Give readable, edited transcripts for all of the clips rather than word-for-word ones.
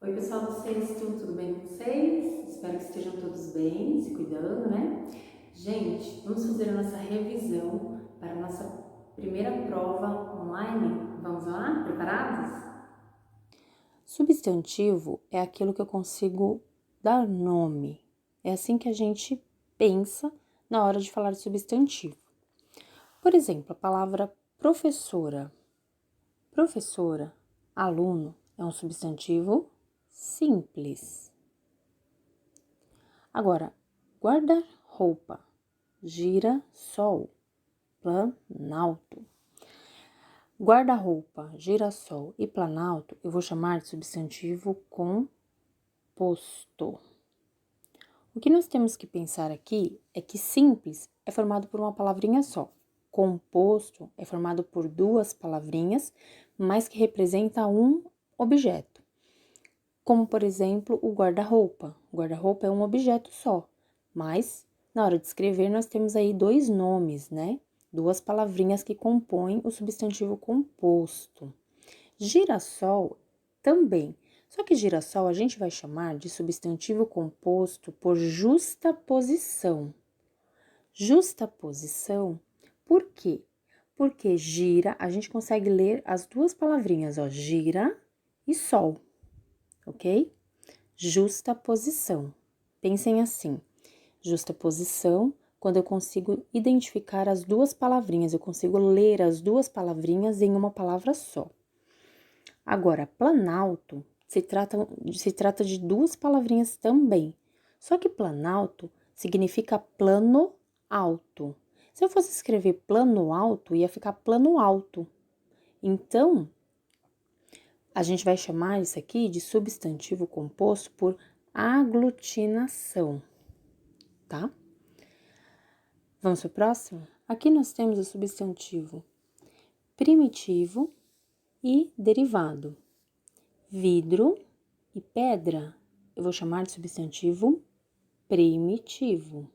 Oi, pessoal do sexto, tudo bem com vocês? Espero que estejam todos bem, se cuidando, né? Gente, vamos fazer a nossa revisão para a nossa primeira prova online. Vamos lá? Preparados? Substantivo é aquilo que eu consigo dar nome. É assim que a gente pensa na hora de falar de substantivo. Por exemplo, a palavra professora. Professora, aluno, é um substantivo simples. Agora, guarda-roupa, gira-sol, planalto. Guarda-roupa, girassol e planalto eu vou chamar de substantivo composto. O que nós temos que pensar aqui é que simples é formado por uma palavrinha só. Composto é formado por duas palavrinhas, mas que representa um objeto. Como, por exemplo, o guarda-roupa. O guarda-roupa é um objeto só, mas na hora de escrever nós temos aí dois nomes, né? Duas palavrinhas que compõem o substantivo composto. Girassol também. Só que girassol a gente vai chamar de substantivo composto por justaposição. Justaposição, por quê? Porque gira, a gente consegue ler as duas palavrinhas, ó, gira e sol, ok? Justaposição. Pensem assim, justaposição, quando eu consigo identificar as duas palavrinhas, eu consigo ler as duas palavrinhas em uma palavra só. Agora, planalto se trata de duas palavrinhas também, só que planalto significa plano alto. Se eu fosse escrever plano alto, ia ficar plano alto. Então, a gente vai chamar isso aqui de substantivo composto por aglutinação, tá? Vamos para o próximo? Aqui nós temos o substantivo primitivo e derivado. Vidro e pedra, eu vou chamar de substantivo primitivo.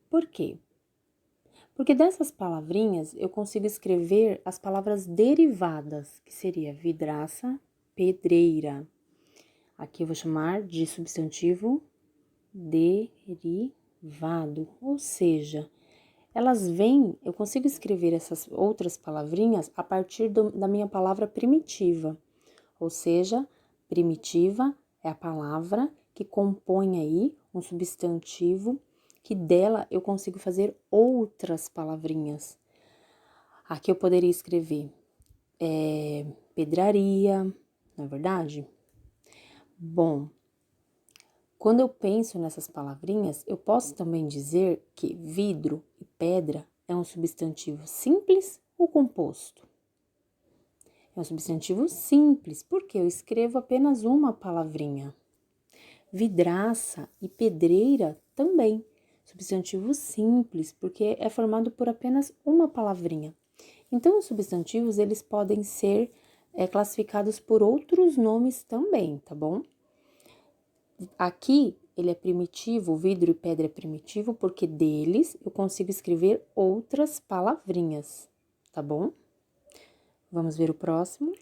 Por quê? Porque dessas palavrinhas eu consigo escrever as palavras derivadas, que seria vidraça, pedreira. Aqui eu vou chamar de substantivo derivado, ou seja, elas vêm, eu consigo escrever essas outras palavrinhas a partir da minha palavra primitiva, ou seja, primitiva é a palavra que compõe aí um substantivo que dela eu consigo fazer outras palavrinhas. Aqui eu poderia escrever pedraria, não é verdade? Bom, quando eu penso nessas palavrinhas, eu posso também dizer que vidro e pedra é um substantivo simples ou composto? É um substantivo simples, porque eu escrevo apenas uma palavrinha. Vidraça e pedreira também, substantivo simples, porque é formado por apenas uma palavrinha. Então, os substantivos, eles podem ser classificados por outros nomes também, tá bom? Aqui, ele é primitivo, vidro e pedra é primitivo, porque deles eu consigo escrever outras palavrinhas, tá bom? Vamos ver o próximo?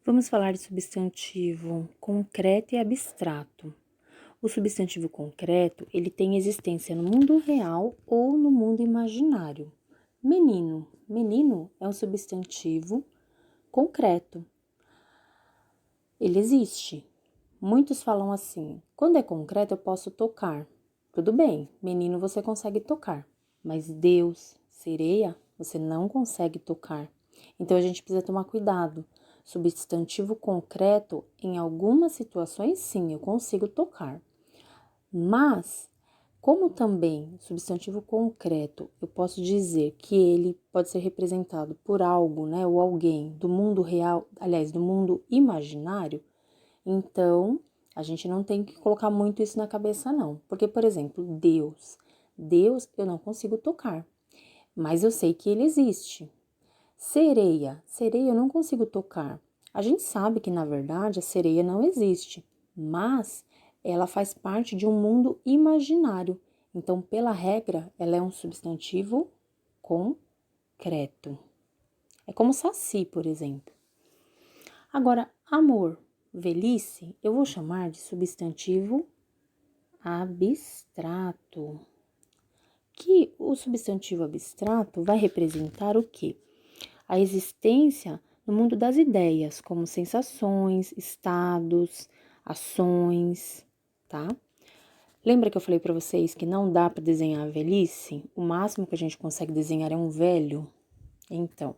Vamos falar de substantivo concreto e abstrato. O substantivo concreto, ele tem existência no mundo real ou no mundo imaginário. Menino. Menino é um substantivo concreto. Ele existe. Muitos falam assim, quando é concreto eu posso tocar. Tudo bem, menino você consegue tocar, mas Deus, sereia, você não consegue tocar. Então a gente precisa tomar cuidado. Substantivo concreto, em algumas situações sim, eu consigo tocar. Mas, como também substantivo concreto, eu posso dizer que ele pode ser representado por algo, né, ou alguém do mundo real, aliás, do mundo imaginário, então a gente não tem que colocar muito isso na cabeça, não. Porque, por exemplo, Deus. Deus eu não consigo tocar, mas eu sei que ele existe. Sereia. Sereia eu não consigo tocar. A gente sabe que, na verdade, a sereia não existe, mas ela faz parte de um mundo imaginário. Então, pela regra, ela é um substantivo concreto. É como saci, por exemplo. Agora, amor. velhice, eu vou chamar de substantivo abstrato. Que o substantivo abstrato vai representar o quê? A existência no mundo das ideias, como sensações, estados, ações, tá? Lembra que eu falei para vocês que não dá para desenhar a velhice? O máximo que a gente consegue desenhar é um velho? Então,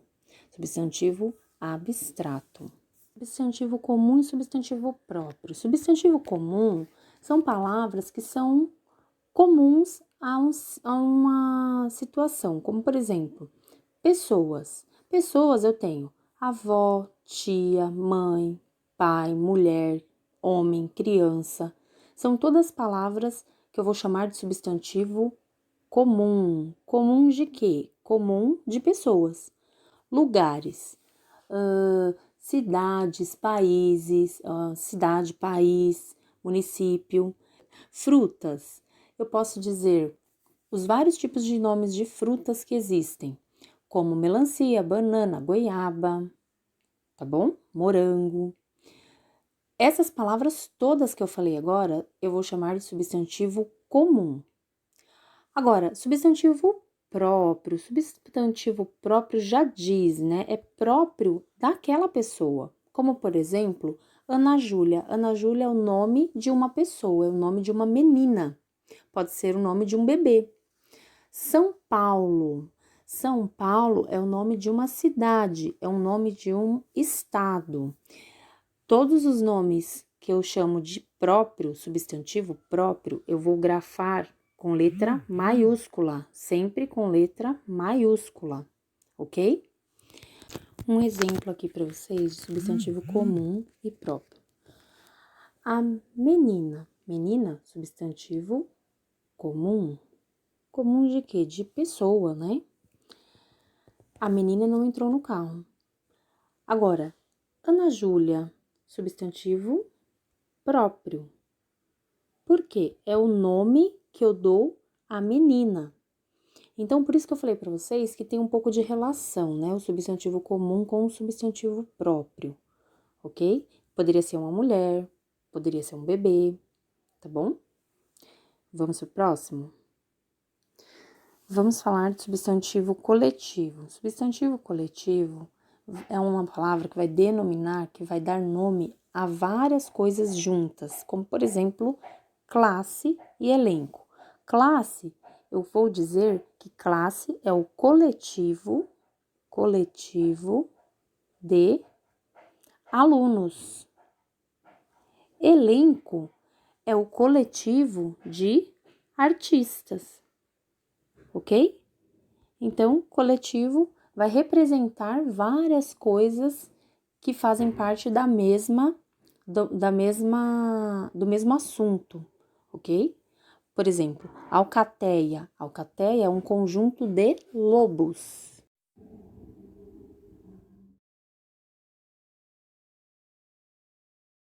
substantivo abstrato. Substantivo comum e substantivo próprio. Substantivo comum são palavras que são comuns a uma situação, como por exemplo, pessoas. Pessoas eu tenho avó, tia, mãe, pai, mulher, homem, criança. São todas palavras que eu vou chamar de substantivo comum. Comum de quê? Comum de pessoas. Lugares, cidades, países, cidade, país, município. Frutas, eu posso dizer os vários tipos de nomes de frutas que existem, como melancia, banana, goiaba, tá bom? Morango. Essas palavras todas que eu falei agora, eu vou chamar de substantivo comum. Agora, substantivo próprio já diz, né? É próprio daquela pessoa. Como, por exemplo, Ana Júlia. Ana Júlia é o nome de uma pessoa, é o nome de uma menina. Pode ser o nome de um bebê. São Paulo. São Paulo é o nome de uma cidade, é o nome de um estado. Todos os nomes que eu chamo de próprio, substantivo próprio, eu vou grafar com letra maiúscula, sempre com letra maiúscula, ok? Um exemplo aqui para vocês de substantivo comum e próprio. A menina. Menina, substantivo comum. Comum de quê? De pessoa, né? A menina não entrou no carro. Agora, Ana Júlia, substantivo próprio. Por quê? É o nome que eu dou à menina. Então, por isso que eu falei para vocês que tem um pouco de relação, né? O substantivo comum com o substantivo próprio, ok? Poderia ser uma mulher, poderia ser um bebê, tá bom? Vamos pro próximo? Vamos falar de substantivo coletivo. Substantivo coletivo é uma palavra que vai denominar, que vai dar nome a várias coisas juntas, como por exemplo, classe e elenco. Classe, eu vou dizer que classe é o coletivo de alunos. Elenco é o coletivo de artistas, ok? Então, coletivo vai representar várias coisas que fazem parte do mesmo assunto, ok? Por exemplo, alcateia. Alcateia é um conjunto de lobos.